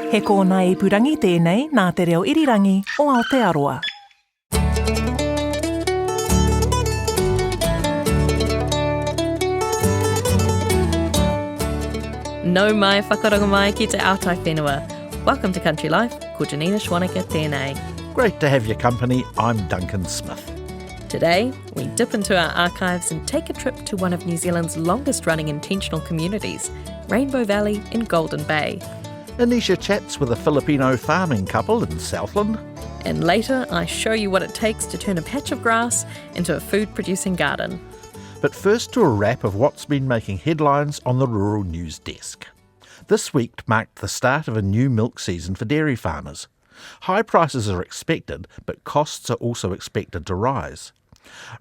He kōna ipurangi tēnei nā te reo irirangi o Aotearoa. No mai whakarongo mai ki te aotai whenua. Welcome to Country Life, ko Janina Schwanika tēnei. Great to have your company, I'm Duncan Smith. Today, we dip into our archives and take a trip to one of New Zealand's longest-running intentional communities, Rainbow Valley in Golden Bay. Anisha chats with a Filipino farming couple in Southland. And later, I show you what it takes to turn a patch of grass into a food-producing garden. But first to a wrap of what's been making headlines on the rural news desk. This week marked the start of a new milk season for dairy farmers. High prices are expected, but costs are also expected to rise.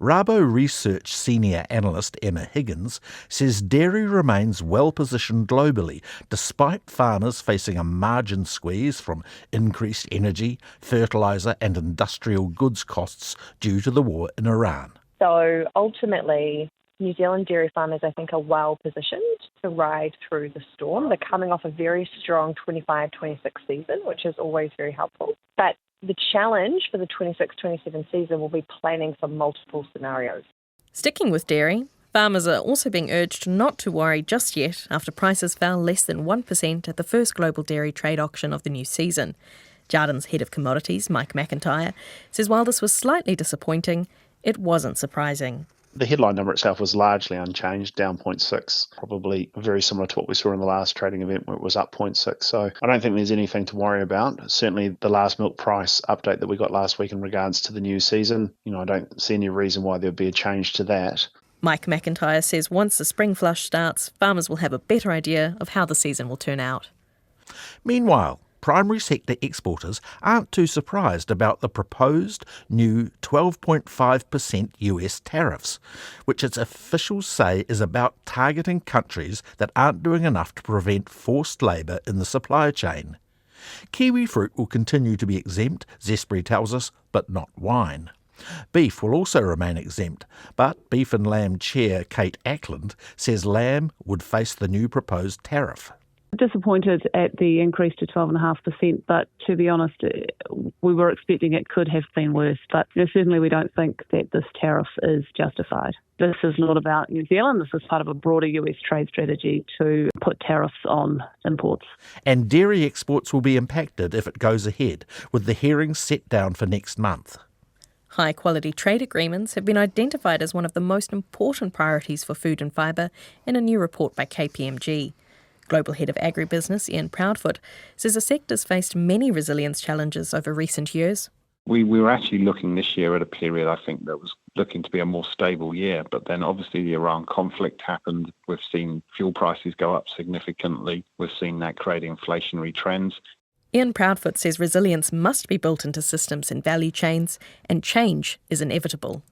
Rabo Research senior analyst Emma Higgins says dairy remains well positioned globally, despite farmers facing a margin squeeze from increased energy, fertiliser and industrial goods costs due to the war in Iran. So ultimately, New Zealand dairy farmers, I think, are well positioned to ride through the storm. They're coming off a very strong 25-26 season, which is always very helpful. But the challenge for the 26-27 season will be planning for multiple scenarios. Sticking with dairy, farmers are also being urged not to worry just yet after prices fell less than 1% at the first global dairy trade auction of the new season. Jarden's head of commodities, Mike McIntyre, says while this was slightly disappointing, it wasn't surprising. The headline number itself was largely unchanged, down 0.6, probably very similar to what we saw in the last trading event where it was up 0.6. So I don't think there's anything to worry about. Certainly the last milk price update that we got last week in regards to the new season, I don't see any reason why there would be a change to that. Mike McIntyre says once the spring flush starts, farmers will have a better idea of how the season will turn out. Meanwhile, primary sector exporters aren't too surprised about the proposed new 12.5% US tariffs, which its officials say is about targeting countries that aren't doing enough to prevent forced labour in the supply chain. Kiwi fruit will continue to be exempt, Zespri tells us, but not wine. Beef will also remain exempt, but Beef and Lamb Chair Kate Ackland says lamb would face the new proposed tariff. Disappointed at the increase to 12.5%, but to be honest, we were expecting it could have been worse. But certainly we don't think that this tariff is justified. This is not about New Zealand. This is part of a broader US trade strategy to put tariffs on imports. And dairy exports will be impacted if it goes ahead, with the hearings set down for next month. High-quality trade agreements have been identified as one of the most important priorities for food and fibre in a new report by KPMG. Global Head of Agribusiness, Ian Proudfoot, says the sector's faced many resilience challenges over recent years. We were actually looking this year at a period, I think, that was looking to be a more stable year. But then obviously the Iran conflict happened. We've seen fuel prices go up significantly. We've seen that create inflationary trends. Ian Proudfoot says resilience must be built into systems and value chains, and change is inevitable.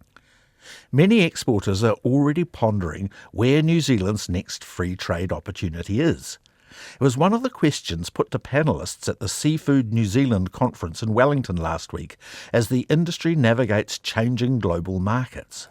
Many exporters are already pondering where New Zealand's next free trade opportunity is. It was one of the questions put to panellists at the Seafood New Zealand conference in Wellington last week as the industry navigates changing global markets.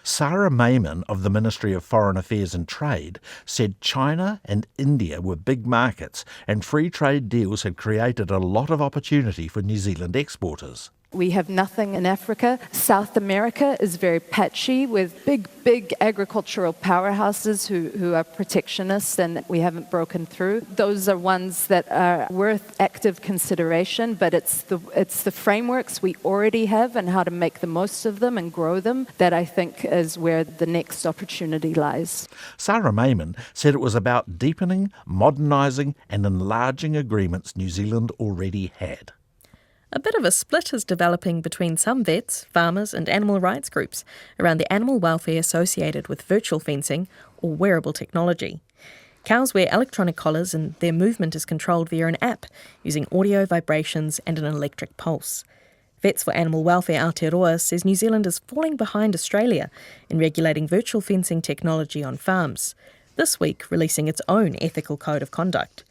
Sarah Mayman of the Ministry of Foreign Affairs and Trade said China and India were big markets and free trade deals had created a lot of opportunity for New Zealand exporters. We have nothing in Africa. South America is very patchy with big agricultural powerhouses who are protectionists and we haven't broken through. Those are ones that are worth active consideration, but it's the frameworks we already have and how to make the most of them and grow them that I think is where the next opportunity lies. Sarah Mayman said it was about deepening, modernising and enlarging agreements New Zealand already had. A bit of a split is developing between some vets, farmers and animal rights groups around the animal welfare associated with virtual fencing or wearable technology. Cows wear electronic collars and their movement is controlled via an app using audio vibrations and an electric pulse. Vets for Animal Welfare Aotearoa says New Zealand is falling behind Australia in regulating virtual fencing technology on farms, this week releasing its own ethical code of conduct.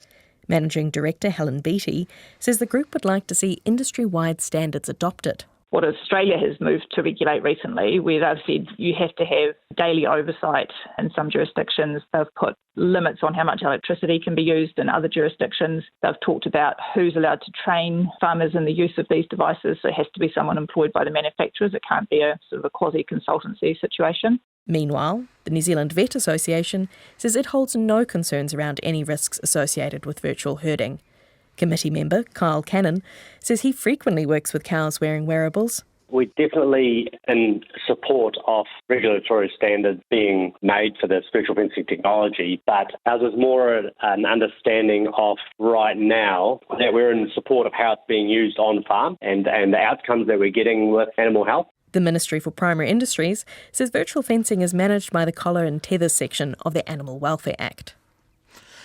Managing Director Helen Beattie says the group would like to see industry-wide standards adopted. what Australia has moved to regulate recently, where they've said you have to have daily oversight in some jurisdictions. They've put limits on how much electricity can be used in other jurisdictions. They've talked about who's allowed to train farmers in the use of these devices. So it has to be someone employed by the manufacturers. It can't be a sort of a quasi-consultancy situation. Meanwhile, the New Zealand Vet Association says it holds no concerns around any risks associated with virtual herding. Committee member Kyle Cannon says he frequently works with cows wearing wearables. We're definitely in support of regulatory standards being made for this virtual fencing technology, but ours is more an understanding of right now that we're in support of how it's being used on farm and the outcomes that we're getting with animal health. The Ministry for Primary Industries says virtual fencing is managed by the Collar and Tethers section of the Animal Welfare Act.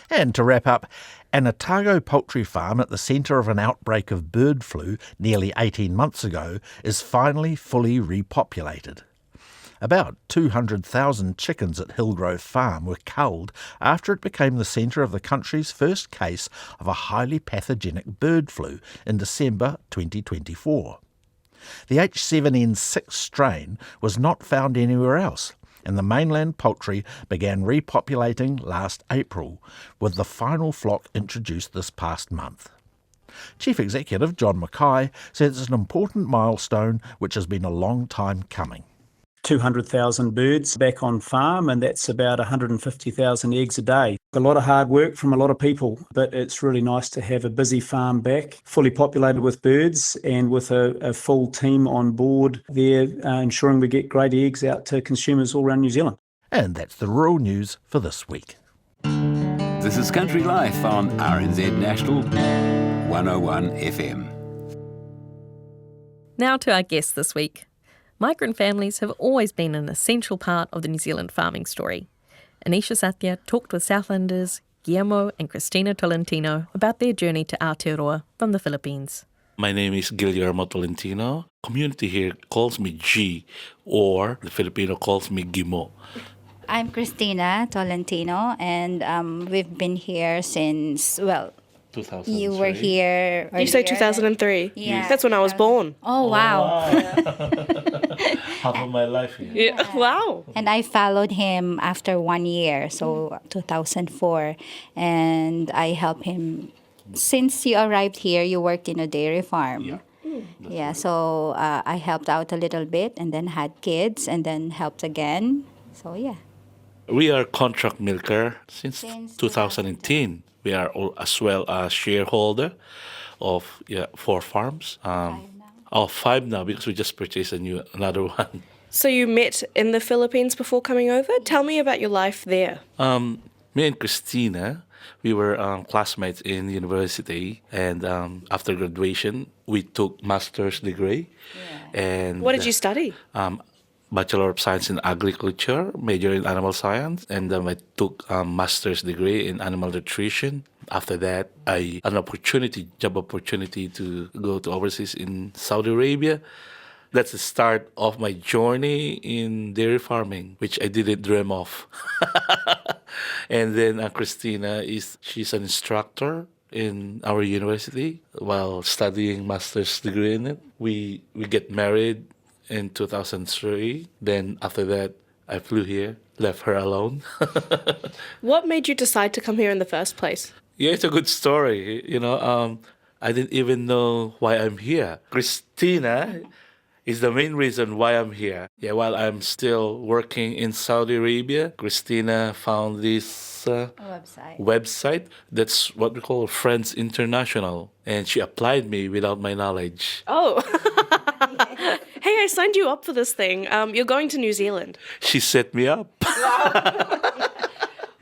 And to wrap up, an Otago poultry farm at the centre of an outbreak of bird flu nearly 18 months ago is finally fully repopulated. About 200,000 chickens at Hillgrove Farm were culled after it became the centre of the country's first case of a highly pathogenic bird flu in December 2024. The H7N6 strain was not found anywhere else, and the mainland poultry began repopulating last April, with the final flock introduced this past month. Chief Executive John Mackay says it's an important milestone which has been a long time coming. 200,000 birds back on farm, and that's about 150,000 eggs a day. A lot of hard work from a lot of people, but it's really nice to have a busy farm back, fully populated with birds and with a full team on board there, ensuring we get great eggs out to consumers all around New Zealand. And that's the rural news for this week. This is Country Life on RNZ National 101 FM. Now to our guest this week. Migrant families have always been an essential part of the New Zealand farming story. Anisha Satya talked with Southlanders Guillermo and Christina Tolentino about their journey to Aotearoa from the Philippines. My name is Guillermo Tolentino. Community here calls me G, or the Filipino calls me Gimo. I'm Christina Tolentino, and we've been here since, 2003. You were here earlier. You say 2003? Yeah. That's when I was born. Oh, wow. Half of my life here. Yeah. Wow. And I followed him after 1 year, so 2004. And I helped him. Since you arrived here, you worked in a dairy farm. Yeah. So I helped out a little bit and then had kids and then helped again. So, yeah. We are contract milker since 2010. We are as well a shareholder of 4 farms. 5 now because we just purchased another one. So you met in the Philippines before coming over? Tell me about your life there. Me and Christina, we were classmates in university, and after graduation, we took master's degree. Yeah. And what did you study? Bachelor of Science in Agriculture, major in Animal Science, and then I took a master's degree in Animal Nutrition. After that, I had an job opportunity to go to overseas in Saudi Arabia. That's the start of my journey in dairy farming, which I didn't dream of. And then Christina, she's an instructor in our university while studying master's degree in it. We get married in 2003. Then after that, I flew here, left her alone. What made you decide to come here in the first place? Yeah, it's a good story. I didn't even know why I'm here. Christina is the main reason why I'm here. Yeah, while I'm still working in Saudi Arabia, Christina found this website. That's what we call Friends International. And she applied me without my knowledge. Oh. Hey, I signed you up for this thing. You're going to New Zealand. She set me up.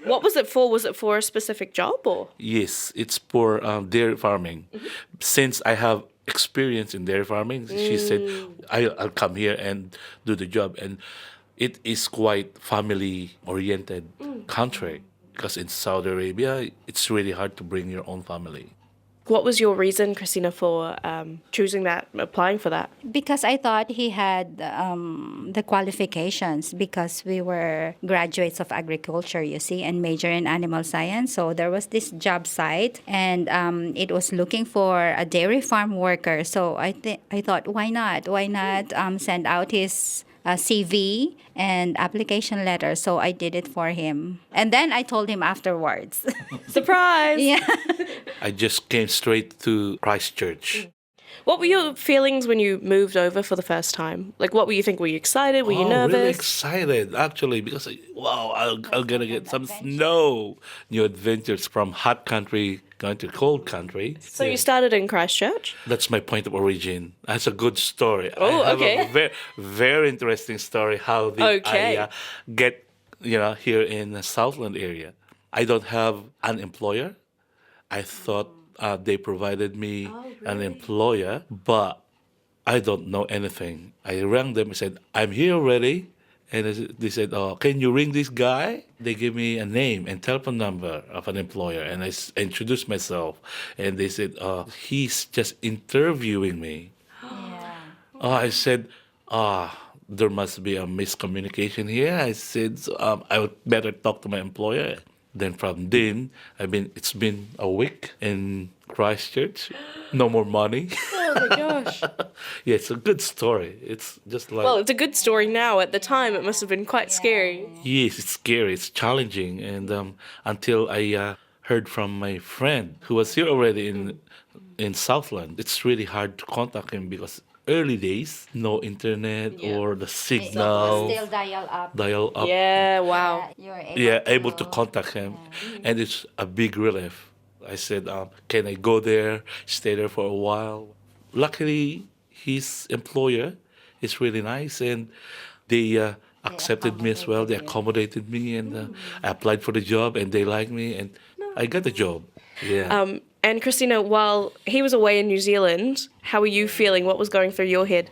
What was it for? Was it for a specific job or? Yes, it's for dairy farming. Mm-hmm. Since I have experience in dairy farming, she said, I'll come here and do the job. And it is quite family-oriented country because in Saudi Arabia, it's really hard to bring your own family. What was your reason, Christina, for choosing that, applying for that? Because I thought he had the qualifications, because we were graduates of agriculture, you see, and major in animal science. So there was this job site, and it was looking for a dairy farm worker. So I thought, why not? Why not send out his CV and application letter? So I did it for him. And then I told him afterwards. Surprise! Yeah. I just came straight to Christchurch. What were your feelings when you moved over for the first time? Like, what were you think? Were you excited? Were you nervous? Really excited, actually, because, wow, I'm going to get some snow. New adventures from hot country going to cold country. So you started in Christchurch? That's my point of origin. That's a good story. Oh, I have okay. a very, very interesting story how I get, here in the Southland area. I don't have an employer. I thought they provided me an employer, but I don't know anything. I rang them and said, I'm here already. And they said, can you ring this guy? They gave me a name and telephone number of an employer, and I introduced myself. And they said, he's just interviewing me. I said, there must be a miscommunication here. I said, I would better talk to my employer. Then from then, it's been a week in Christchurch. No more money. Oh my gosh. Yeah, it's a good story. It's just like... Well, it's a good story now. At the time, it must have been quite scary. Yes, it's scary. It's challenging. And until I heard from my friend who was here already in Southland, it's really hard to contact him because early days, no internet or the signal. Still dial up. Dial up. Yeah, wow. You're able to contact him. And it's a big relief. I said, can I go there, stay there for a while? Luckily, his employer is really nice, and they accepted me as well. They accommodated me, and I applied for the job, and they liked me, and I got the job. Yeah. And Christina, while he was away in New Zealand, how were you feeling? What was going through your head?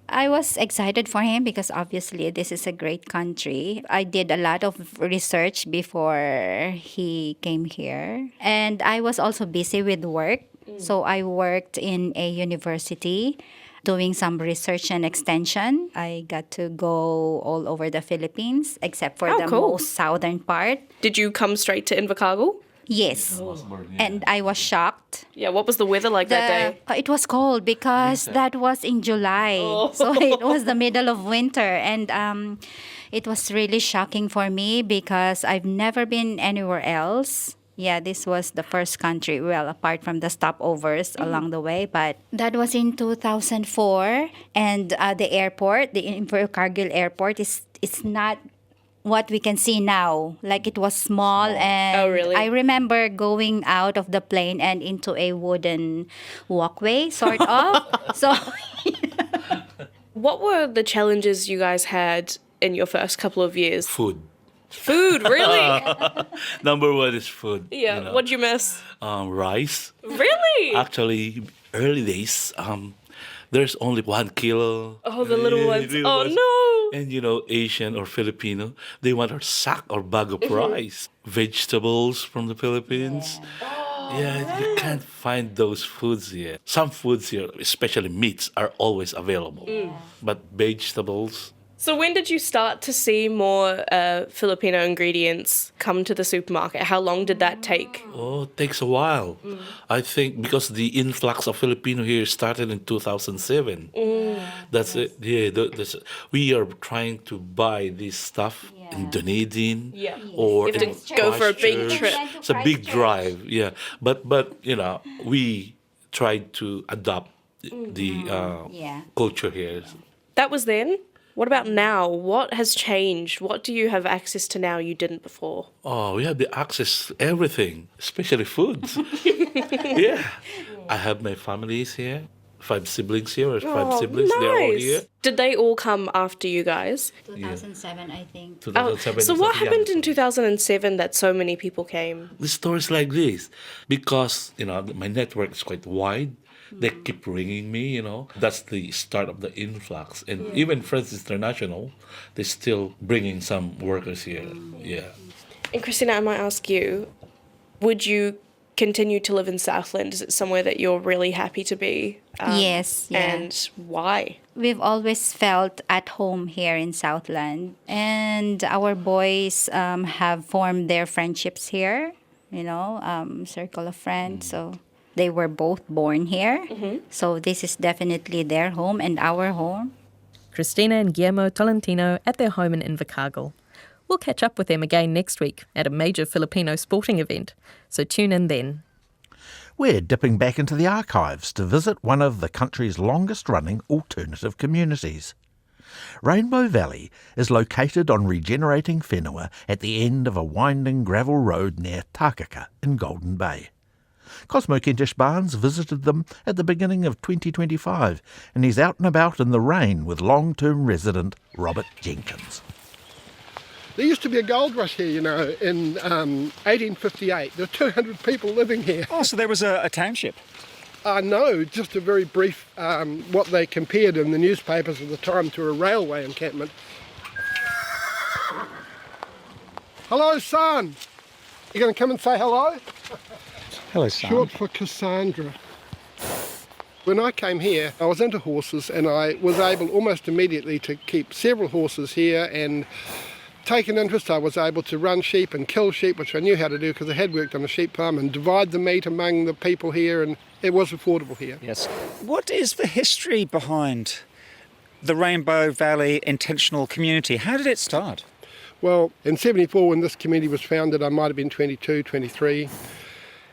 I was excited for him because obviously this is a great country. I did a lot of research before he came here. And I was also busy with work. So I worked in a university doing some research and extension. I got to go all over the Philippines except for the most southern part. Did you come straight to Invercargill? Yes. And I was shocked. Yeah, what was the weather like that day? It was cold because that was in July. So it was the middle of winter. And it was really shocking for me because I've never been anywhere else. Yeah, this was the first country, well, apart from the stopovers along the way. But that was in 2004. And the airport, the Invercargill airport, it's not what we can see now. Like, it was small, and really? I remember going out of the plane and into a wooden walkway, sort of. So, what were the challenges you guys had in your first couple of years? Food. Food, really? Number one is food. Yeah, what'd you miss? Rice. Really? Actually, early days, there's only 1 kilo. Oh, the little ones. Oh, no. And, Asian or Filipino, they want a sack or bag of rice. Vegetables from the Philippines. Yeah, you can't find those foods here. Some foods here, especially meats, are always available. But vegetables... So when did you start to see more Filipino ingredients come to the supermarket? How long did that take? Oh, it takes a while. I think because the influx of Filipino here started in 2007. That's it. Yeah, we are trying to buy this stuff in Dunedin or you have to go for a big trip. It's a big drive. Yeah, but we tried to adopt the culture here. That was then. What about now? What has changed? What do you have access to now you didn't before? Oh, we have the access to everything, especially foods. Yeah. I have my families here. 5 siblings here, or 5 siblings. Nice. They're all here. Did they all come after you guys? 2007, I think. 2007 So is what the happened youngest. in 2007 that so many people came? The stories like this, because, my network is quite wide. They keep ringing me, That's the start of the influx. And even Friends International, they're still bringing some workers here. Yeah. And Christina, I might ask you, would you continue to live in Southland? Is it somewhere that you're really happy to be? Yes. Yeah. And why? We've always felt at home here in Southland, and our boys have formed their friendships here, circle of friends. So they were both born here. So this is definitely their home and our home. Christina and Guillermo Tolentino at their home in Invercargill. We'll catch up with them again next week at a major Filipino sporting event, so tune in then. We're dipping back into the archives to visit one of the country's longest-running alternative communities. Rainbow Valley is located on regenerating whenua at the end of a winding gravel road near Takaka in Golden Bay. Cosmo Kentish-Barnes visited them at the beginning of 2025, and he's out and about in the rain with long-term resident Robert Jenkins. There used to be a gold rush here, in 1858. There were 200 people living here. Oh, so there was a township? No, just a very brief, what they compared in the newspapers at the time to a railway encampment. Hello, son. You going to come and say hello? Hello, son. Short for Cassandra. When I came here, I was into horses, and I was able almost immediately to keep several horses here and take an interest. I was able to run sheep and kill sheep, which I knew how to do because I had worked on a sheep farm, and divide the meat among the people here, and it was affordable here. Yes. What is the history behind the Rainbow Valley Intentional Community? How did it start? Well, in 1974, when this community was founded, I might have been 22, 23.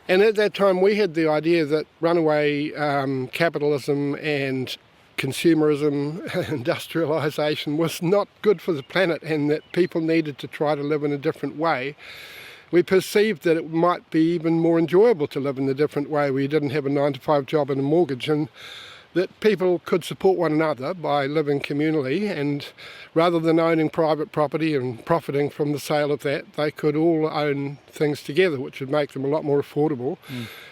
And at that time, we had the idea that runaway capitalism and consumerism, industrialisation was not good for the planet, and that people needed to try to live in a different way. We perceived that it might be even more enjoyable to live in a different way where you didn't have a 9-to-5 job and a mortgage, and that people could support one another by living communally, and rather than owning private property and profiting from the sale of that, they could all own things together, which would make them a lot more affordable.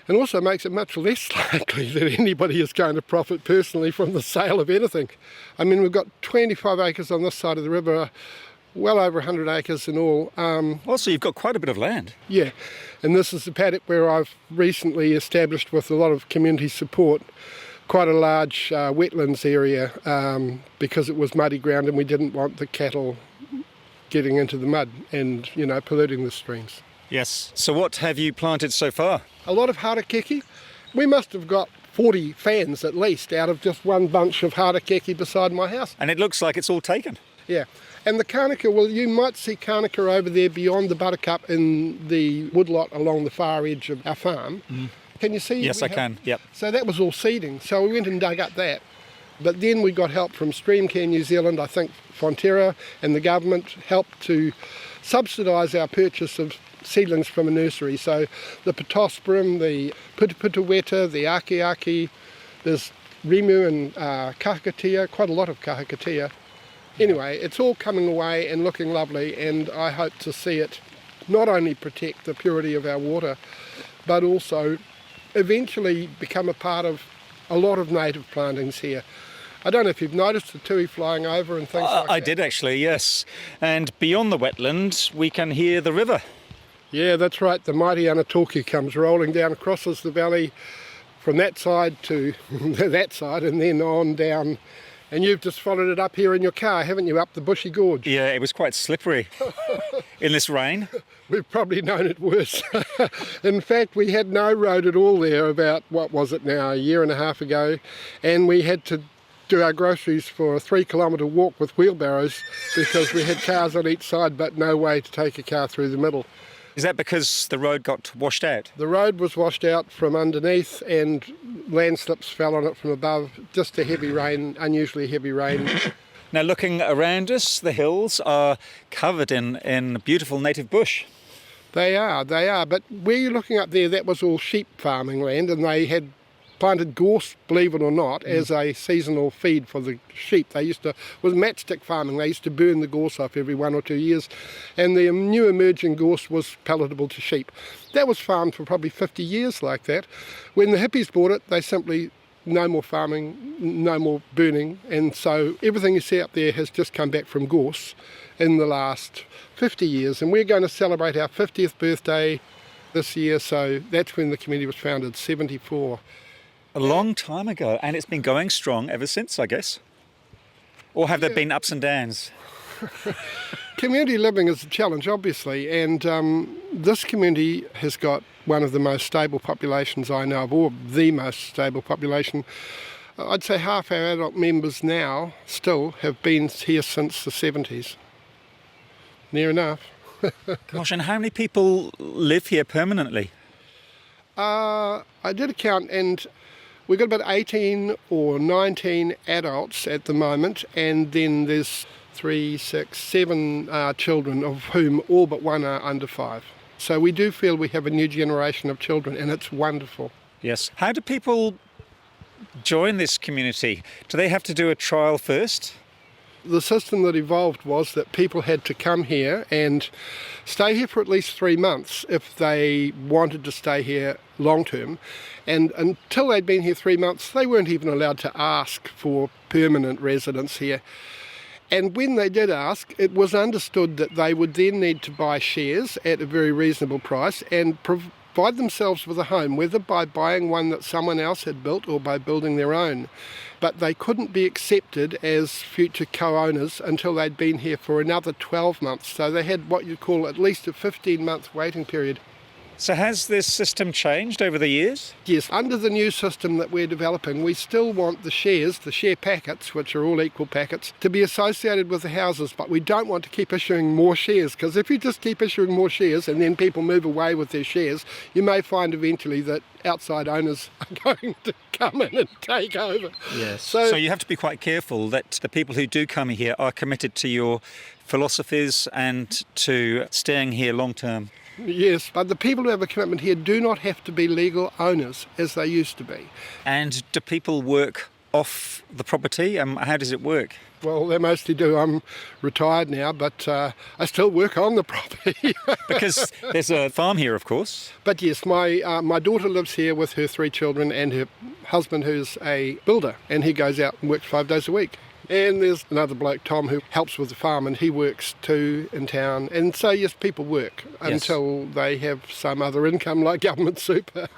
And also makes it much less likely that anybody is going to profit personally from the sale of anything. I mean, we've got 25 acres on this side of the river, well over 100 acres in all. Also, you've got quite a bit of land. Yeah, and this is the paddock where I've recently established, with a lot of community support, quite a large wetlands area because it was muddy ground and we didn't want the cattle getting into the mud and, polluting the streams. Yes. So what have you planted so far? A lot of harakeke. We must have got 40 fans at least out of just one bunch of harakeke beside my house. And it looks like it's all taken. Yeah. And the Kānaka, well, you might see Kānaka over there beyond the buttercup in the woodlot along the far edge of our farm. Can you see? Yes, I can. Yep. So that was all seeding. So we went and dug up that. But then we got help from Streamcare New Zealand. I think Fonterra and the government helped to subsidise our purchase of seedlings from a nursery. So the Pittosporum, the Putuputaweta, the Aki, there's Rimu and Kahakatea, quite a lot of Kahakatea. Anyway, it's all coming away and looking lovely, and I hope to see it not only protect the purity of our water, but also eventually become a part of a lot of native plantings here. I don't know if you've noticed the tui flying over and things like that. I did actually, yes. And beyond the wetlands, we can hear the river. Yeah, that's right. The mighty Anatoki comes rolling down, crosses the valley from that side to that side, and then on down. And you've just followed it up here in your car, haven't you, up the Bushy Gorge? Yeah, it was quite slippery in this rain. We've probably known it worse. In fact, we had no road at all there about, what was it now, a year and a half ago, and we had to do our groceries for a 3-kilometre walk with wheelbarrows because we had cars on each side but no way to take a car through the middle. Is that because the road got washed out? The road was washed out from underneath and landslips fell on it from above. Just a heavy rain, unusually heavy rain. Now looking around us, the hills are covered in beautiful native bush. They are. But where you're looking up there, that was all sheep farming land, and they had planted gorse, believe it or not, as a seasonal feed for the sheep. They used to, was matchstick farming, they used to burn the gorse off every 1 or 2 years, and the new emerging gorse was palatable to sheep. That was farmed for probably 50 years like that. When the hippies bought it, they simply, no more farming, no more burning, and so everything you see up there has just come back from gorse in the last 50 years, and we're going to celebrate our 50th birthday this year, so that's when the community was founded, 74. A long time ago, and it's been going strong ever since, I guess. Or have there been ups and downs? Community living is a challenge, obviously, and this community has got one of the most stable populations I know of, or the most stable population. I'd say half our adult members now still have been here since the 70s. Near enough. Gosh, and how many people live here permanently? I did a count, and we've got about 18 or 19 adults at the moment, and then there's 3, 6, 7 children, of whom all but one are under 5. So we do feel we have a new generation of children, and it's wonderful. Yes. How do people join this community? Do they have to do a trial first? The system that evolved was that people had to come here and stay here for at least 3 months if they wanted to stay here long term. And until they'd been here 3 months, they weren't even allowed to ask for permanent residence here. And when they did ask, it was understood that they would then need to buy shares at a very reasonable price and provide themselves with a home, whether by buying one that someone else had built or by building their own. But they couldn't be accepted as future co-owners until they'd been here for another 12 months. So they had what you'd call at least a 15-month waiting period. So has this system changed over the years? Yes, under the new system that we're developing, we still want the shares, the share packets, which are all equal packets, to be associated with the houses, but we don't want to keep issuing more shares, because if you just keep issuing more shares and then people move away with their shares, you may find eventually that outside owners are going to come in and take over. Yes. So you have to be quite careful that the people who do come here are committed to your philosophies and to staying here long term. Yes, but the people who have a commitment here do not have to be legal owners as they used to be. And do people work off the property? How does it work? Well, they mostly do. I'm retired now, but I still work on the property. Because there's a farm here, of course. But yes, my daughter lives here with her 3 children and her husband, who's a builder, and he goes out and works 5 days a week. And there's another bloke, Tom, who helps with the farm, and he works too in town. And so, yes, people work until they have some other income like government super.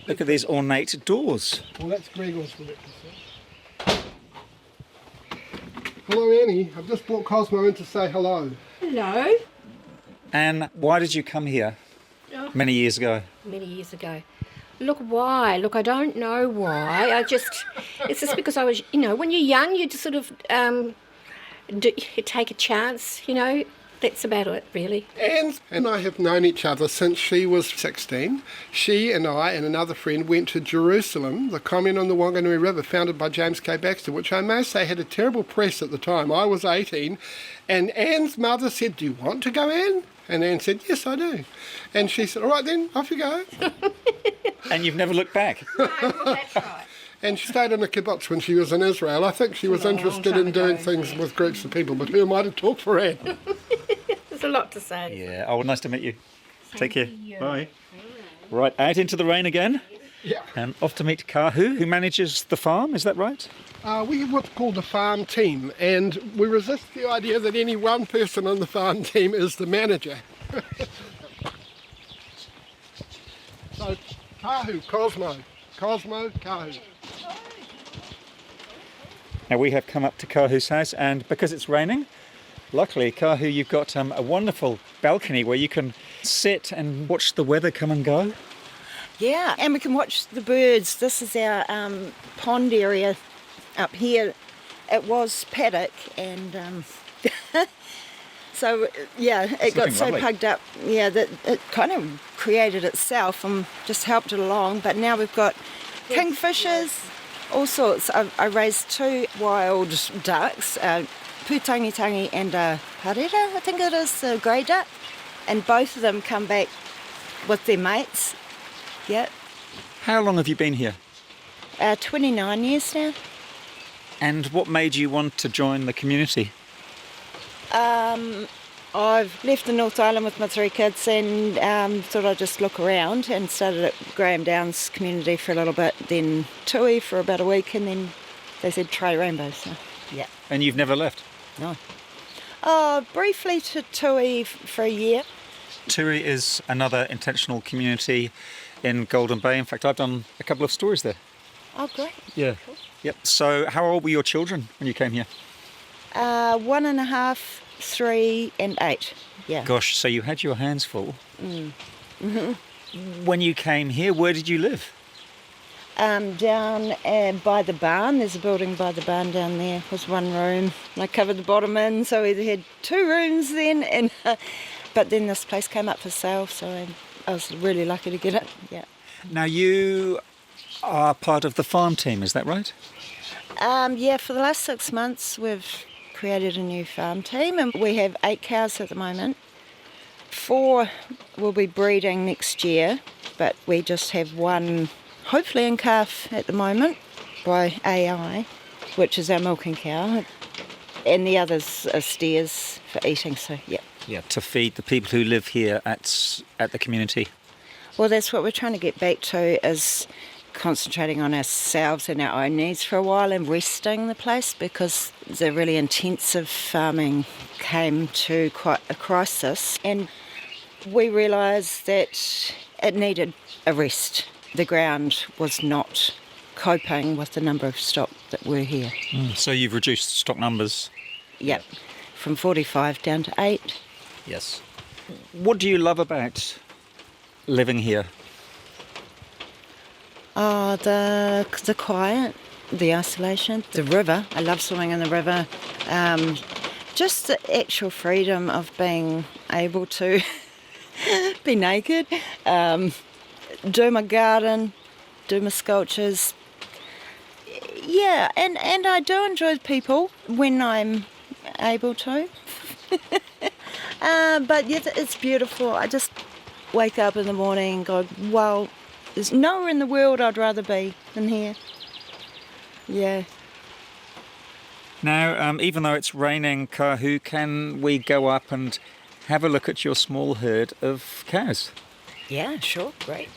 Look at these ornate doors. Well, that's Gregor's for breakfast. Hello, Annie. I've just brought Cosmo in to say hello. Hello. And why did you come here many years ago? Many years ago. Look, why? Look, I don't know why. It's just because I was, when you're young, you just sort of you take a chance, That's about it, really. And I have known each other since she was 16. She and I and another friend went to Jerusalem, the commune on the Wanganui River, founded by James K. Baxter, which I may say had a terrible press at the time. I was 18, and Anne's mother said, "Do you want to go, Anne?" And Anne said, "Yes, I do." And she said, "All right then, off you go." And you've never looked back? No, well, that's right. And she stayed in a kibbutz when she was in Israel. I think she was interested in doing things with groups of people, but who am I to talk for Anne? There's a lot to say. Yeah. Oh, nice to meet you. Take care. You. Bye. Right, out into the rain again. Yeah. And off to meet Kahu, who manages the farm, is that right? We have what's called a farm team, and we resist the idea that any one person on the farm team is the manager. So, Kahu, Cosmo, Kahu. Now we have come up to Kahu's house, and because it's raining, luckily, Kahu, you've got a wonderful balcony where you can sit and watch the weather come and go. Yeah, and we can watch the birds. This is our pond area up here. It was paddock, and so, it got so plugged up, that it kind of created itself and just helped it along. But now we've got kingfishers, all sorts. I raised 2 wild ducks, putangitangi and a parera, I think it is, a grey duck. And both of them come back with their mates. Yeah. How long have you been here? 29 years now. And what made you want to join the community? I've left the North Island with my 3 kids and thought I'd just look around, and started at Graham Downs community for a little bit, then Tui for about a week, and then they said try Rainbow, so yeah. And you've never left? No. Briefly to Tui for a year. Tui is another intentional community in Golden Bay. In fact, I've done a couple of stories there. Oh, great. Yeah. Cool. Yep. So how old were your children when you came here? 1.5, 3 and 8. Yeah. Gosh, so you had your hands full. Mm-hmm. When you came here, where did you live? Down by the barn. There's a building by the barn down there. It was one room. I covered the bottom in, so we had 2 rooms then. And but then this place came up for sale, so I was really lucky to get it. Yeah. Now you are part of the farm team, is that right? Yeah. For the last 6 months, we've created a new farm team, and we have 8 cows at the moment. 4 will be breeding next year, but we just have 1. Hopefully in calf at the moment by AI, which is our milking cow, and the others are steers for eating, so yeah. Yeah, to feed the people who live here at the community. Well, that's what we're trying to get back to, is concentrating on ourselves and our own needs for a while and resting the place, because the really intensive farming came to quite a crisis, and we realised that it needed a rest. The ground was not coping with the number of stock that were here. So you've reduced stock numbers? Yep, from 45 down to 8. Yes. What do you love about living here? The quiet, the isolation, the river. I love swimming in the river. Just the actual freedom of being able to be naked. Do my garden, do my sculptures. Yeah, and I do enjoy people when I'm able to. But yeah, it's beautiful. I just wake up in the morning and go, well, there's nowhere in the world I'd rather be than here. Yeah. Now, even though it's raining, Kahu, can we go up and have a look at your small herd of cows? Yeah, sure, great.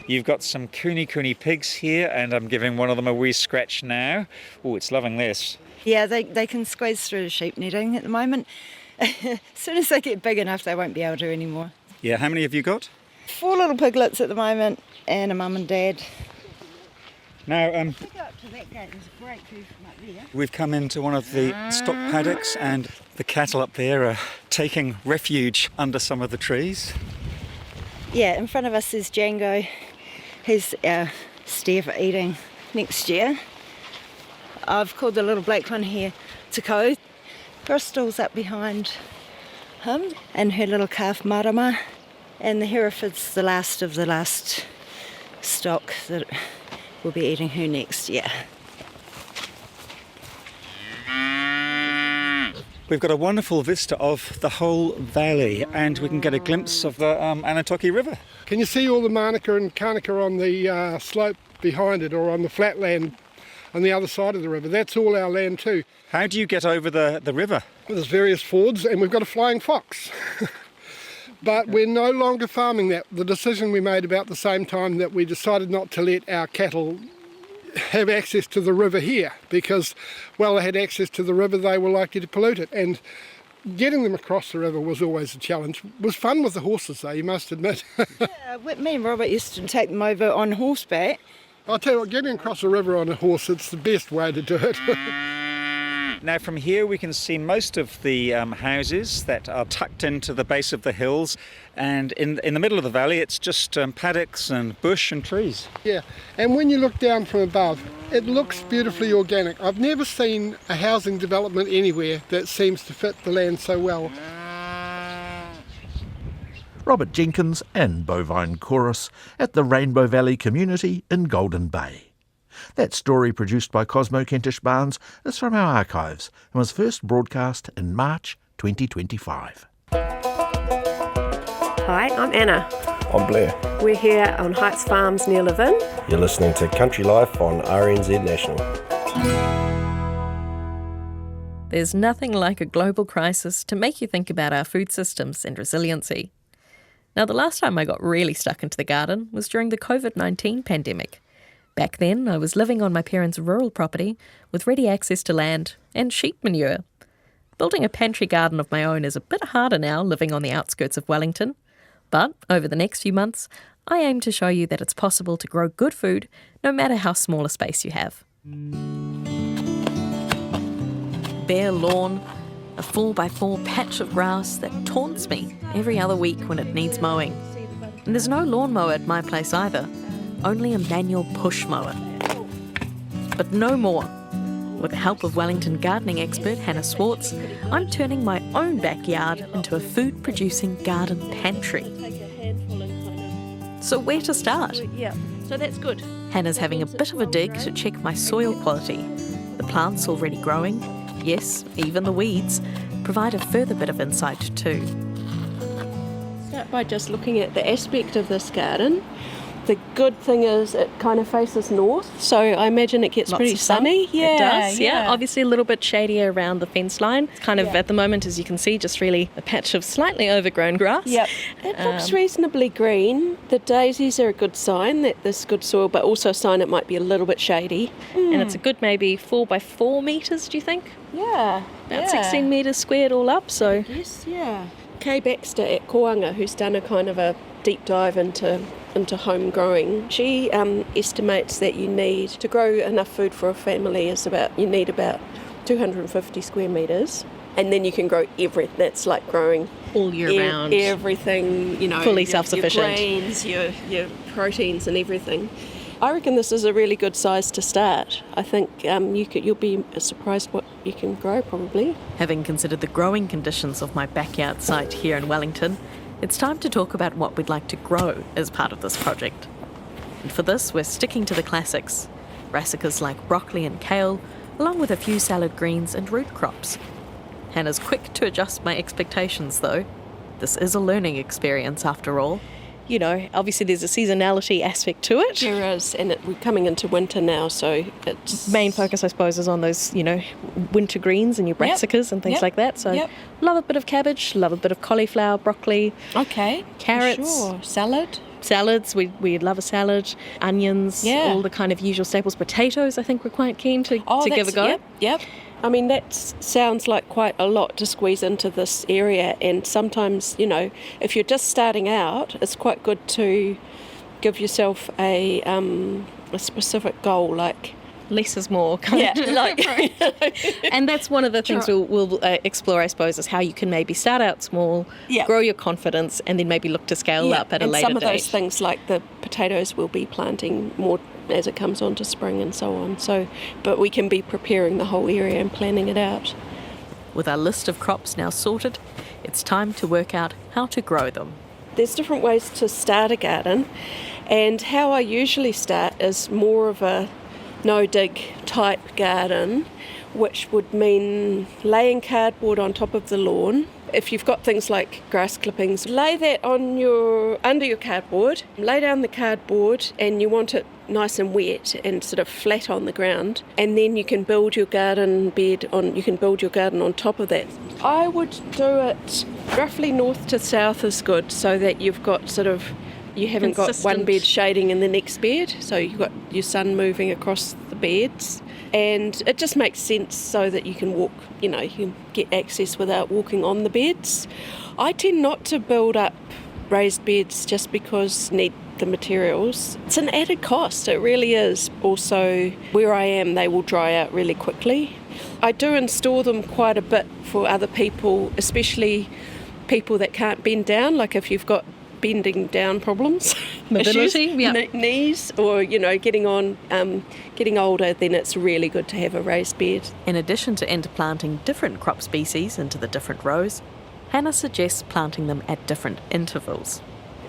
You've got some kuni pigs here, and I'm giving one of them a wee scratch now. Oh, it's loving this. Yeah, they can squeeze through the sheep netting at the moment. As soon as they get big enough, they won't be able to anymore. Yeah, how many have you got? 4 little piglets at the moment, and a mum and dad. Now, Go up to that gate, there's a great view from up there. We've come into one of the stock paddocks, and the cattle up there are taking refuge under some of the trees. Yeah, in front of us is Django. He's our steer for eating next year. I've called the little black one here Kahu. Bristol's up behind him, and her little calf Marama. And the Hereford's the last of the last stock that will be eating her next year. We've got a wonderful vista of the whole valley, and we can get a glimpse of the Anatoki River. Can you see all the Manukau and Kanaka on the slope behind it, or on the flat land on the other side of the river? That's all our land too. How do you get over the river? Well, there's various fords, and we've got a flying fox. But we're no longer farming that. The decision we made about the same time that we decided not to let our cattle have access to the river here, because, well, they had access to the river, they were likely to pollute it. And getting them across the river was always a challenge. It was fun with the horses, though, you must admit. Yeah, me and Robert used to take them over on horseback. I'll tell you what, getting across the river on a horse, it's the best way to do it. Now from here we can see most of the houses that are tucked into the base of the hills, and in the middle of the valley it's just paddocks and bush and trees. Yeah, and when you look down from above, it looks beautifully organic. I've never seen a housing development anywhere that seems to fit the land so well. Robert Jenkins and Bovine Chorus at the Rainbow Valley community in Golden Bay. That story, produced by Cosmo Kentish-Barnes, is from our archives and was first broadcast in March 2025. Hi, I'm Anna. I'm Blair. We're here on Heights Farms near Levin. You're listening to Country Life on RNZ National. There's nothing like a global crisis to make you think about our food systems and resiliency. Now, the last time I got really stuck into the garden was during the COVID-19 pandemic. Back then, I was living on my parents' rural property with ready access to land and sheep manure. Building a pantry garden of my own is a bit harder now, living on the outskirts of Wellington. But over the next few months, I aim to show you that it's possible to grow good food no matter how small a space you have. Bare lawn, a 4x4 patch of grass that taunts me every other week when it needs mowing. And there's no lawnmower at my place either, only a manual push mower. But no more. With the help of Wellington gardening expert Hannah Zwartz, I'm turning my own backyard into a food-producing garden pantry. So where to start? Yeah, so that's good. Hannah's having a bit of a dig to check my soil quality. The plants already growing, yes, even the weeds, provide a further bit of insight too. Start by just looking at the aspect of this garden. The good thing is it kind of faces north, so I imagine it gets Lots pretty of sun. sunny. Yeah, It does, yeah. Obviously a little bit shadier around the fence line. It's kind of, at the moment, as you can see, just really a patch of slightly overgrown grass. Yep. It looks reasonably green. The daisies are a good sign that there's good soil, but also a sign it might be a little bit shady. And it's a good maybe 4x4 metres, do you think? Yeah. About 16 metres squared all up, so... Yes, yeah. Kay Baxter at Koanga, who's done a kind of a deep dive into home growing, she estimates that you need to grow enough food for a family you need about 250 square metres, and then you can grow everything. That's like growing all year round, everything, fully self-sufficient, your grains, your proteins and everything. I reckon this is a really good size to start. I think you'll be surprised what you can grow probably. Having considered the growing conditions of my backyard site here in Wellington, it's time to talk about what we'd like to grow as part of this project. And for this, we're sticking to the classics. Brassicas like broccoli and kale, along with a few salad greens and root crops. Hannah's quick to adjust my expectations though. This is a learning experience after all. You know, obviously there's a seasonality aspect to it. There is, and we're coming into winter now, so it's... Main focus, I suppose, is on those, winter greens and your brassicas and things like that. So love a bit of cabbage, love a bit of cauliflower, broccoli. Okay. Carrots. Sure. Salad. Salads, we'd love a salad. Onions, all the kind of usual staples. Potatoes, I think we're quite keen to give a go. Yep. I mean, that sounds like quite a lot to squeeze into this area, and sometimes, if you're just starting out, it's quite good to give yourself a specific goal, like less is more. And that's one of the things we'll explore, I suppose, is how you can maybe start out small, grow your confidence, and then maybe look to scale up at a later date. And some of those things, like the potatoes, we'll be planting more as it comes on to spring and so on. So, but we can be preparing the whole area and planning it out. With our list of crops now sorted, it's time to work out how to grow them. There's different ways to start a garden, and how I usually start is more of a no-dig type garden, which would mean laying cardboard on top of the lawn. If you've got things like grass clippings, lay that under your cardboard, lay down the cardboard, and you want it nice and wet and sort of flat on the ground, and then you can build your garden on top of that. I would do it roughly north to south is good, so that you've got you haven't got one bed shading in the next bed, so you've got your sun moving across the beds, and it just makes sense so that you can walk, you can get access without walking on the beds. I tend not to build up raised beds just because need the materials. It's an added cost, it really is. Also, where I am, they will dry out really quickly. I do install them quite a bit for other people, especially people that can't bend down, like if you've got bending down problems, mobility, knees, or getting older, then it's really good to have a raised bed. In addition to interplanting different crop species into the different rows, Hannah suggests planting them at different intervals.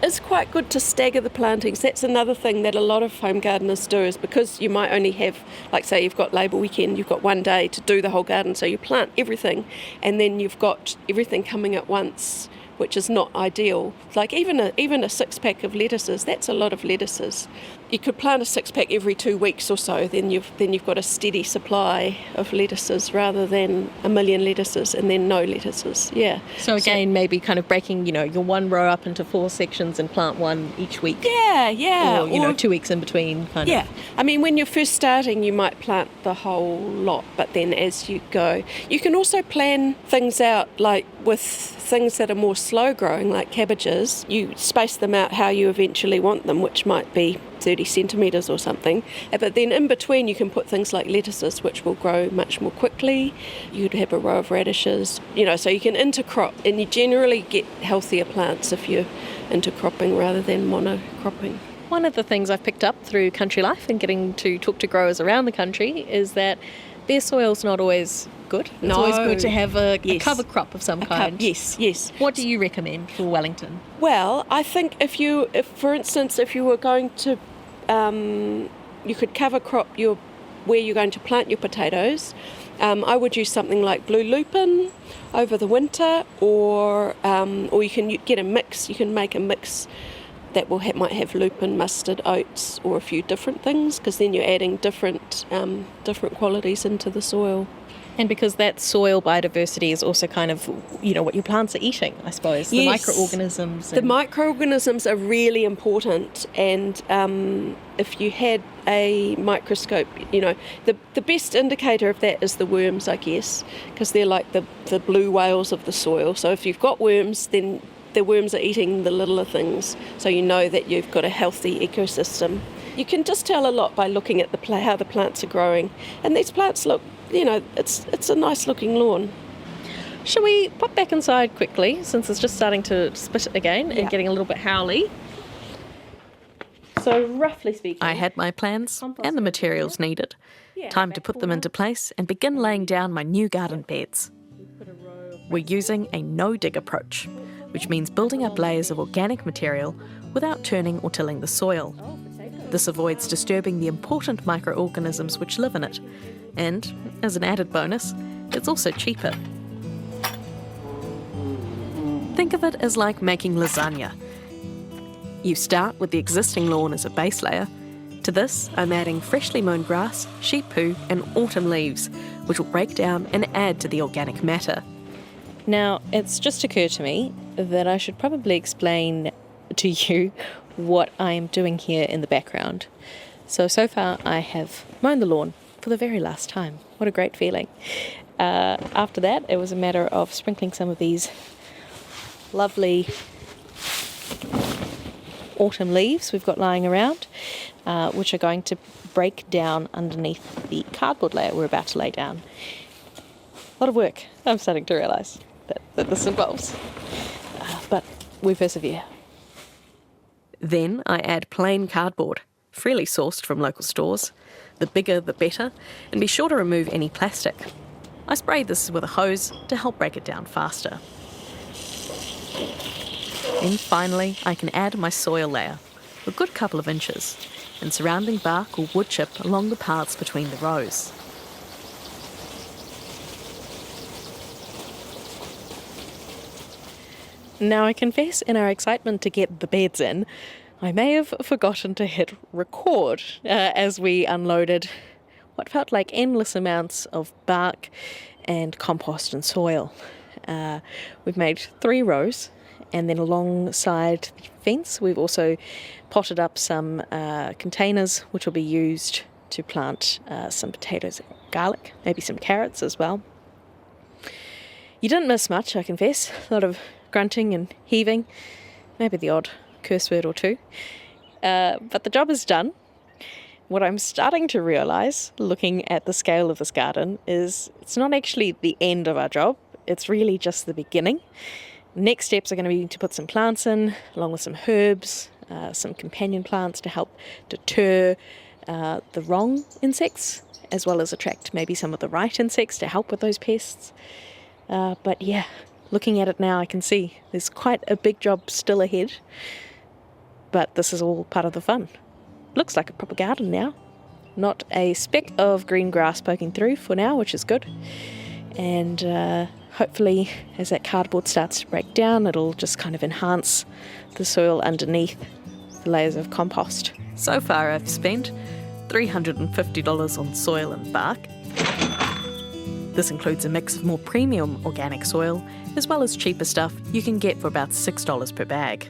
It's quite good to stagger the plantings. That's another thing that a lot of home gardeners do, is because you might only have, like say you've got Labour weekend, you've got one day to do the whole garden, so you plant everything and then you've got everything coming at once, which is not ideal. Like even a 6-pack of lettuces, that's a lot of lettuces. you could plant a 6-pack every 2 weeks or so, then you've got a steady supply of lettuces rather than a million lettuces and then no lettuces. Yeah. So again, maybe kind of breaking, your one row up into 4 sections and plant one each week. Yeah. Or 2 weeks in between, kind of. Yeah. I mean, when you're first starting, you might plant the whole lot, but then as you go, you can also plan things out, like with things that are more slow growing, like cabbages. You space them out how you eventually want them, which might be 30 centimetres or something. But then in between you can put things like lettuces, which will grow much more quickly. You could have a row of radishes, so you can intercrop, and you generally get healthier plants if you're intercropping rather than monocropping. One of the things I've picked up through country life and getting to talk to growers around the country is that their soil's not always good. It's always good to have a cover crop of some kind. Yes. What do you recommend for Wellington? Well, I think if for instance, if you were going to, you could cover crop where you're going to plant your potatoes. I would use something like blue lupin over the winter, or you can get a mix. You can make a mix that might have lupin, mustard, oats, or a few different things, because then you're adding different qualities into the soil. And because that soil biodiversity is also kind of, what your plants are eating, I suppose. The microorganisms. The microorganisms are really important, and if you had a microscope, the best indicator of that is the worms, I guess, because they're like the blue whales of the soil. So if you've got worms, then the worms are eating the littler things, so you know that you've got a healthy ecosystem. You can just tell a lot by looking at how the plants are growing, and these plants look, it's a nice looking lawn. Shall we pop back inside quickly, since it's just starting to split again and getting a little bit howly? So roughly speaking, I had my plans and the materials needed. Time to put them into place and begin laying down my new garden beds. We're using a no-dig approach, which means building up layers of organic material without turning or tilling the soil. This avoids disturbing the important microorganisms which live in it, and, as an added bonus, it's also cheaper. Think of it as like making lasagna. You start with the existing lawn as a base layer. To this, I'm adding freshly mown grass, sheep poo, and autumn leaves, which will break down and add to the organic matter. Now, it's just occurred to me that I should probably explain to you what I am doing here in the background. So far I have mown the lawn for the very last time. What a great feeling. After that, it was a matter of sprinkling some of these lovely autumn leaves we've got lying around, which are going to break down underneath the cardboard layer we're about to lay down. A lot of work, I'm starting to realise that this involves. But we persevere. Then I add plain cardboard, freely sourced from local stores. The bigger the better, and be sure to remove any plastic. I spray this with a hose to help break it down faster. Then finally I can add my soil layer, a good couple of inches, and surrounding bark or wood chip along the paths between the rows. Now I confess, in our excitement to get the beds in, I may have forgotten to hit record as we unloaded what felt like endless amounts of bark and compost and soil. We've made 3 rows, and then alongside the fence we've also potted up some containers which will be used to plant some potatoes and garlic, maybe some carrots as well. You didn't miss much, I confess. A lot of grunting and heaving, maybe the odd curse word or two. But the job is done. What I'm starting to realise, looking at the scale of this garden, is it's not actually the end of our job, it's really just the beginning. Next steps are going to be to put some plants in, along with some herbs, some companion plants to help deter the wrong insects, as well as attract maybe some of the right insects to help with those pests. But yeah, looking at it now, I can see there's quite a big job still ahead, but this is all part of the fun. Looks like a proper garden now. Not a speck of green grass poking through for now, which is good. And hopefully, as that cardboard starts to break down, it'll just kind of enhance the soil underneath. the layers of compost. So far I've spent $350 on soil and bark. This includes a mix of more premium organic soil, as well as cheaper stuff you can get for about $6 per bag.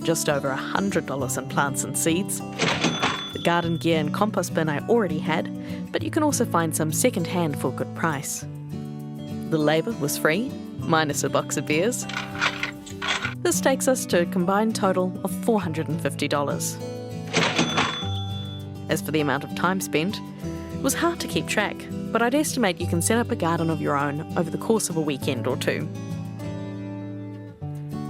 Just over $100 in plants and seeds. The garden gear and compost bin I already had, but you can also find some second-hand for a good price. The labour was free, minus a box of beers. This takes us to a combined total of $450. As for the amount of time spent, it was hard to keep track, but I'd estimate you can set up a garden of your own over the course of a weekend or two.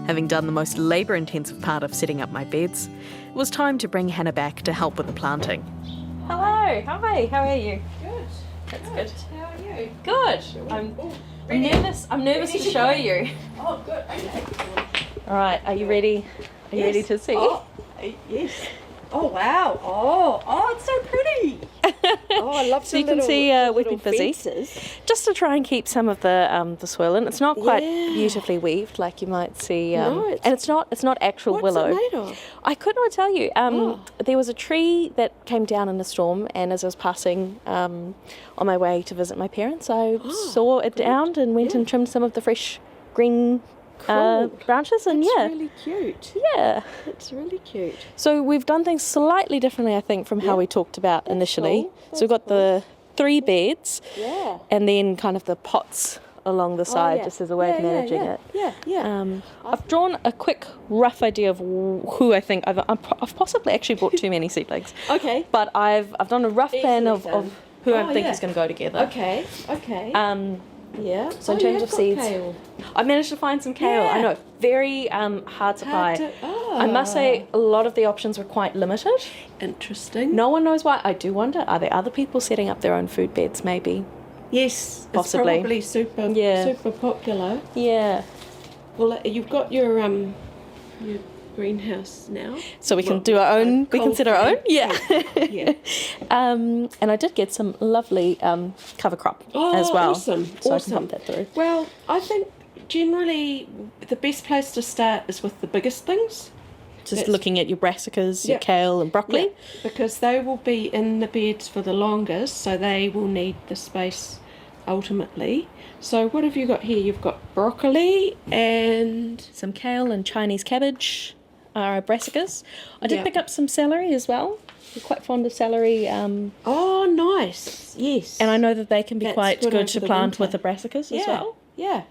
Having done the most labour-intensive part of setting up my beds, it was time to bring Hannah back to help with the planting. Hello, hi, how are you? Good. That's good. How are you? Good. I'm nervous to show you. Oh, good. Okay. All right, are you ready? Are you ready to see? Oh, yes. Oh, wow. Oh, it's so pretty. Oh, I love So you can see we've been busy just to try and keep some of the soil in. It's not quite beautifully weaved like you might see, and it's not actual willow. What's it made of? I could not tell you. There was a tree that came down in a storm, and as I was passing on my way to visit my parents, I saw it down and went and trimmed some of the fresh green branches, and That's really cute. Yeah, It's really cute. so we've done things slightly differently, I think, from how we talked about initially. So we've got the 3 beds, Yeah. and then kind of the pots along the side, just as a way of managing it. Yeah. I've drawn a quick, rough idea of who I think I've possibly actually bought too many seedlings. Okay. But I've done a rough plan Easily of done. who I think is going to go together. Okay. Yeah. So in terms of seeds, kale. I managed to find some kale. I know, very hard to buy. I must say, a lot of the options were quite limited. Interesting. No one knows why. I do wonder, are there other people setting up their own food beds, maybe? Yes. Possibly. It's probably super popular. Yeah. Well, you've got your greenhouse now. So we can do our own, we can set our own? Yeah. Yeah. And I did get some lovely cover crop as well. Awesome. So I can pump that through. Well, I think generally the best place to start is with the biggest things. Just looking at your brassicas, your kale and broccoli. Yeah, because they will be in the beds for the longest, so they will need the space ultimately. So what have you got here? You've got broccoli and some kale and Chinese cabbage are our brassicas. I did pick up some celery as well. We're quite fond of celery. Oh, nice. Yes. And I know that they can be That's quite good good over to the plant winter. with the brassicas as well. Yeah.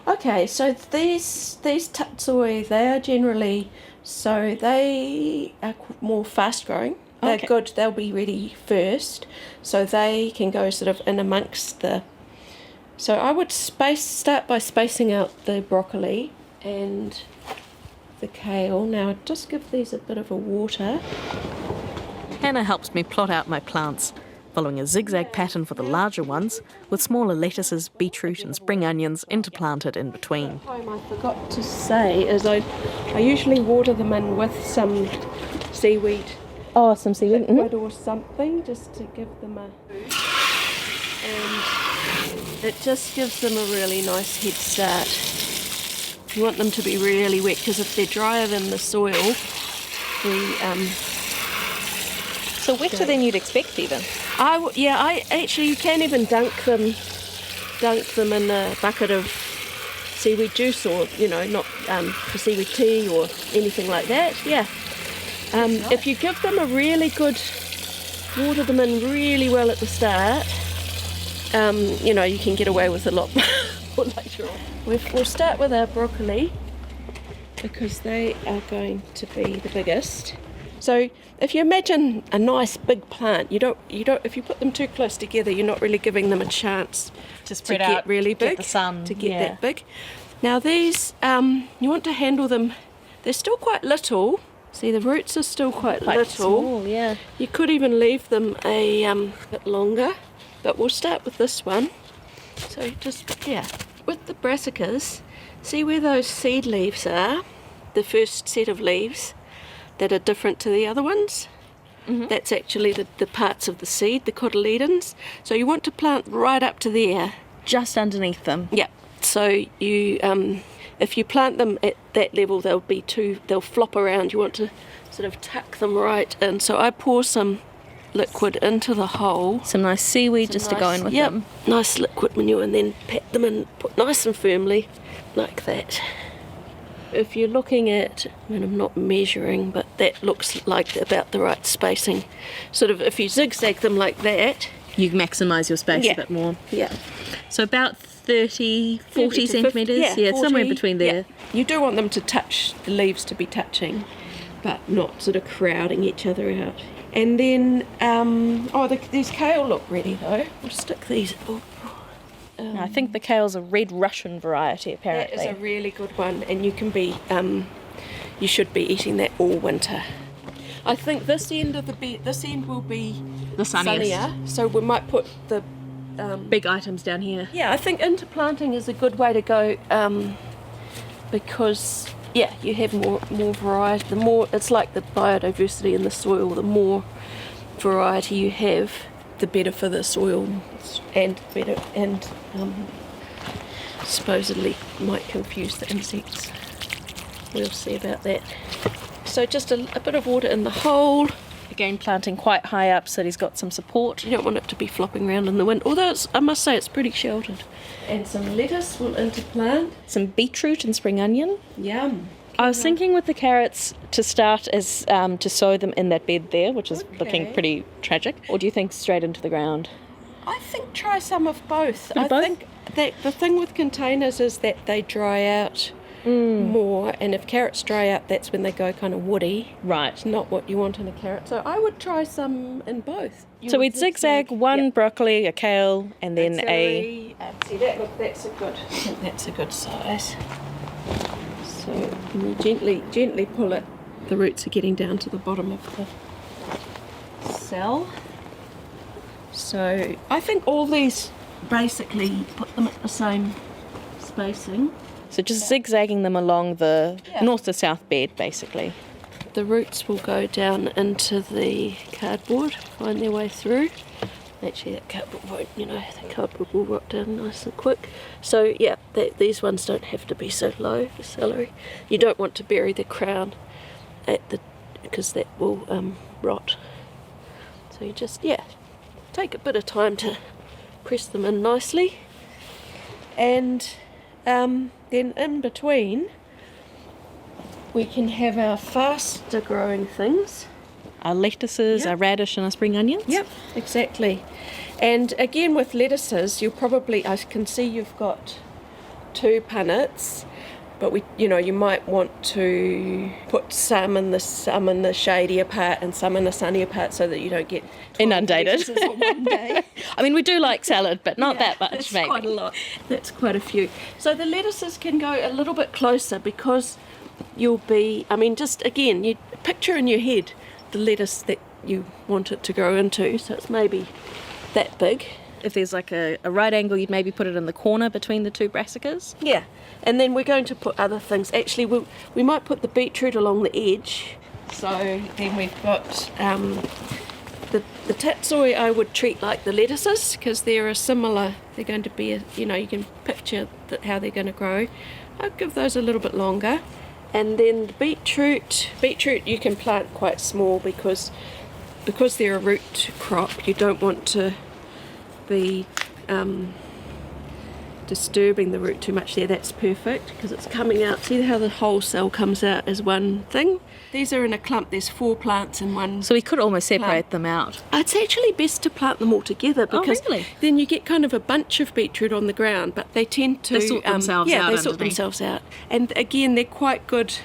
Okay, so these tatsui, they are generally, so they are more fast growing. They're good. They'll be ready first, so they can go sort of in amongst the. So I would start by spacing out the broccoli and the kale. Now just give these a bit of a water. Hannah helps me plot out my plants, following a zigzag pattern for the larger ones, with smaller lettuces, beetroot and spring onions interplanted in between. I forgot to say is I usually water them in with some seaweed. Oh, some seaweed. Liquid or something, just to give them a. And it just gives them a really nice head start. You want them to be really wet, because if they're drier than the soil, So wetter than you'd expect, even. I actually, you can even dunk them in a bucket of seaweed juice, or not for seaweed tea or anything like that. Yeah. If you give them a really good, water them in really well at the start, you can get away with a lot more later on. We'll start with our broccoli, because they are going to be the biggest. So if you imagine a nice big plant, you don't. If you put them too close together, you're not really giving them a chance to spread get out, really big, get the sun, to get that big. Now these, you want to handle them. They're still quite little. See, the roots are still quite little. Small, yeah. You could even leave them a bit longer, but we'll start with this one. So with the brassicas, see where those seed leaves are, the first set of leaves that are different to the other ones? Mm-hmm. That's actually the parts of the seed, the cotyledons. So you want to plant right up to there. Just underneath them. Yeah. So you if you plant them at that level, they'll flop around. You want to sort of tuck them right in. So I pour some liquid into the hole. Some nice seaweed just to go in with them. Nice liquid manure, and then pat them in, put nice and firmly, like that. If you're looking at, I'm not measuring, but that looks like about the right spacing. Sort of, if you zigzag them like that, you maximise your space a bit more. Yeah. So about 40 centimetres? Yeah, 40, somewhere between there. Yeah. You do want them to touch, the leaves to be touching, but not sort of crowding each other out. And then, these kale look ready though. We'll stick these. I think the kale's a red Russian variety, apparently. That is a really good one, and you can be, you should be eating that all winter. I think this end will be the sunniest. Sunnier, so we might put the big items down here. Yeah, I think interplanting is a good way to go, because you have more variety. The more, it's like the biodiversity in the soil. The more variety you have, the better for the soil, and supposedly might confuse the insects. We'll see about that. So just a bit of water in the hole. Again, planting quite high up so he's got some support. You don't want it to be flopping around in the wind, although I must say it's pretty sheltered. And some lettuce will interplant. Some beetroot and spring onion. Yum. I was thinking with the carrots to start as to sow them in that bed there, which is looking pretty tragic. Or do you think straight into the ground? I think try some of both. I think that the thing with containers is that they dry out more, and if carrots dry out, that's when they go kind of woody. Right. It's not what you want in a carrot. So I would try some in both. So we'd zigzag one broccoli, a kale, and then see that's a good. I think that's a good size. So you gently pull it. The roots are getting down to the bottom of the cell. So I think all these, basically put them at the same spacing. So just zigzagging them along the north to south bed, basically. The roots will go down into the cardboard, find their way through. Actually, that cardboard won't, the cardboard will rot down nice and quick. So, these ones don't have to be so low, the celery. You don't want to bury the crown because that will rot. So you just, take a bit of time to press them in nicely. And then in between, we can have our faster growing things. Our lettuces, our radish and our spring onions? Yep, exactly. And again with lettuces, I can see you've got 2 punnets, but you might want to put some in the shadier part and some in the sunnier part so that you don't get inundated on one day. I mean, we do like salad, but not that much, that's maybe. Quite a lot. That's quite a few. So the lettuces can go a little bit closer because you'll be, just again, you picture in your head the lettuce that you want it to grow into, so it's maybe that big. If there's like a right angle, you'd maybe put it in the corner between the 2 brassicas? Yeah, and then we're going to put other things. Actually, we might put the beetroot along the edge. So then we've got the tatsoi I would treat like the lettuces because they're going to be, you can picture how they're going to grow. I'll give those a little bit longer. And then the beetroot you can plant quite small because they're a root crop. You don't want to be disturbing the root too much there. That's perfect because it's coming out. See how the whole cell comes out as one thing? These are in a clump. There's 4 plants in one. So we could almost separate them out. It's actually best to plant them all together because then you get kind of a bunch of beetroot on the ground, but they tend to sort themselves out. They sort themselves out. And again, they're quite good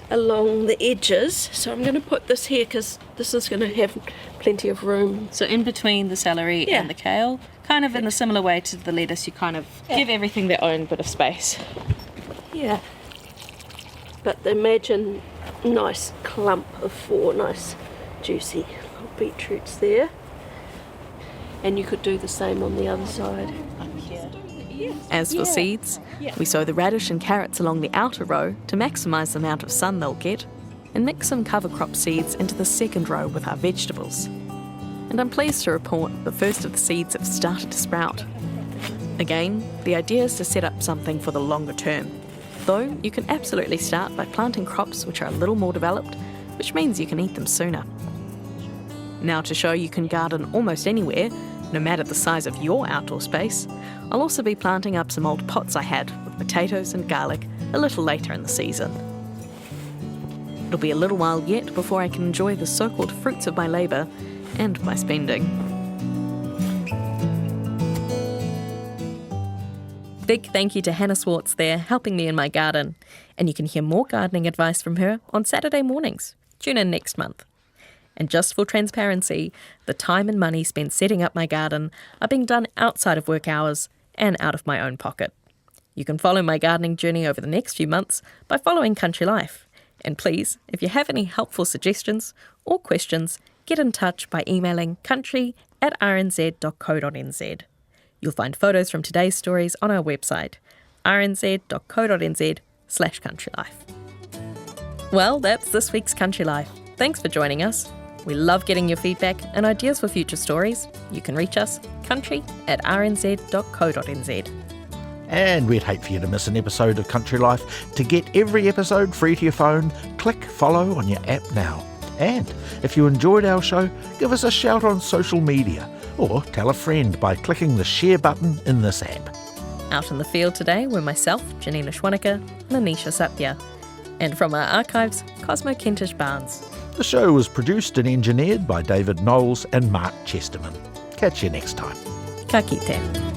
along the edges. So I'm going to put this here because this is going to have plenty of room. So in between the celery and the kale, kind of in a similar way to the lettuce, you kind of give everything their own bit of space. Yeah. But imagine a nice clump of 4 nice juicy little beetroots there. And you could do the same on the other side. As for seeds, we sow the radish and carrots along the outer row to maximise the amount of sun they'll get, and mix some cover crop seeds into the second row with our vegetables. And I'm pleased to report the first of the seeds have started to sprout. Again, the idea is to set up something for the longer term. Though you can absolutely start by planting crops which are a little more developed, which means you can eat them sooner. Now, to show you can garden almost anywhere, no matter the size of your outdoor space, I'll also be planting up some old pots I had with potatoes and garlic a little later in the season. It'll be a little while yet before I can enjoy the so-called fruits of my labour and my spending. Big thank you to Hannah Zwartz there, helping me in my garden. And you can hear more gardening advice from her on Saturday mornings. Tune in next month. And just for transparency, the time and money spent setting up my garden are being done outside of work hours and out of my own pocket. You can follow my gardening journey over the next few months by following Country Life. And please, if you have any helpful suggestions or questions, get in touch by emailing country@rnz.co.nz. You'll find photos from today's stories on our website, rnz.co.nz/countrylife. Well, that's this week's Country Life. Thanks for joining us. We love getting your feedback and ideas for future stories. You can reach us, country@rnz.co.nz. And we'd hate for you to miss an episode of Country Life. To get every episode free to your phone, click follow on your app now. And if you enjoyed our show, give us a shout on social media or tell a friend by clicking the share button in this app. Out in the field today were myself, Janina Schwanica, and Anisha Satya. And from our archives, Cosmo Kentish-Barnes. The show was produced and engineered by David Knowles and Mark Chesterman. Catch you next time. Ka kite.